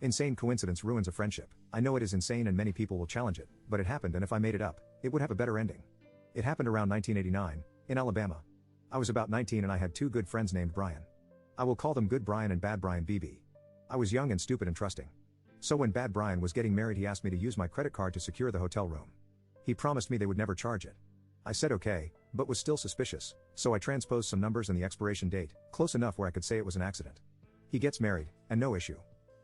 Insane coincidence ruins a friendship. I know it is insane and many people will challenge it, but it happened, and if I made it up, it would have a better ending. It happened around 1989, in Alabama. I was about 19 and I had two good friends named Brian. I will call them Good Brian and Bad Brian BB. I was young and stupid and trusting. So when Bad Brian was getting married, he asked me to use my credit card to secure the hotel room. He promised me they would never charge it. I said okay, but was still suspicious, so I transposed some numbers and the expiration date, close enough where I could say it was an accident. He gets married, and no issue.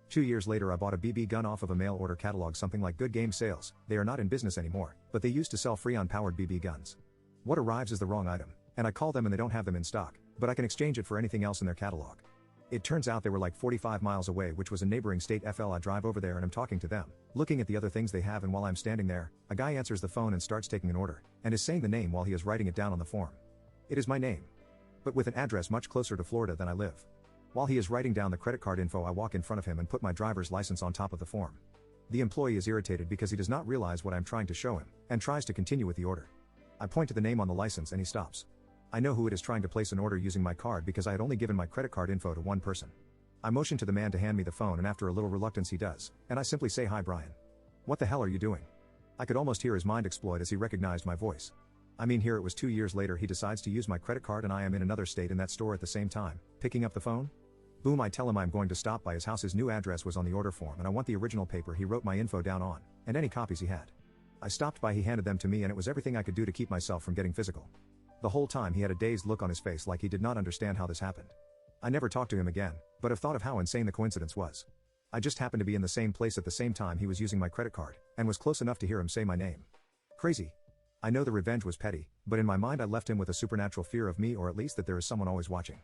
2 years later I bought a BB gun off of a mail order catalog, something like Good Game Sales. They are not in business anymore, but they used to sell Freon-powered BB guns. What arrives is the wrong item, and I call them and they don't have them in stock, but I can exchange it for anything else in their catalog. It turns out they were like 45 miles away, which was a neighboring state. I drive over there and I'm talking to them, looking at the other things they have, and while I'm standing there, a guy answers the phone and starts taking an order, and is saying the name while he is writing it down on the form. It is my name, but with an address much closer to Florida than I live. While he is writing down the credit card info, I walk in front of him and put my driver's license on top of the form. The employee is irritated because he does not realize what I'm trying to show him, and tries to continue with the order. I point to the name on the license and he stops. I know who it is trying to place an order using my card because I had only given my credit card info to one person. I motion to the man to hand me the phone, and after a little reluctance he does, and I simply say, "Hi Brian. What the hell are you doing?" I could almost hear his mind explode as he recognized my voice. I mean, here it was 2 years later, he decides to use my credit card and I am in another state in that store at the same time, picking up the phone. Boom, I tell him I'm going to stop by his house. His new address was on the order form and I want the original paper he wrote my info down on, and any copies he had. I stopped by, he handed them to me, and it was everything I could do to keep myself from getting physical. The whole time he had a dazed look on his face, like he did not understand how this happened. I never talked to him again, but have thought of how insane the coincidence was. I just happened to be in the same place at the same time he was using my credit card, and was close enough to hear him say my name. Crazy. I know the revenge was petty, but in my mind I left him with a supernatural fear of me, or at least that there is someone always watching.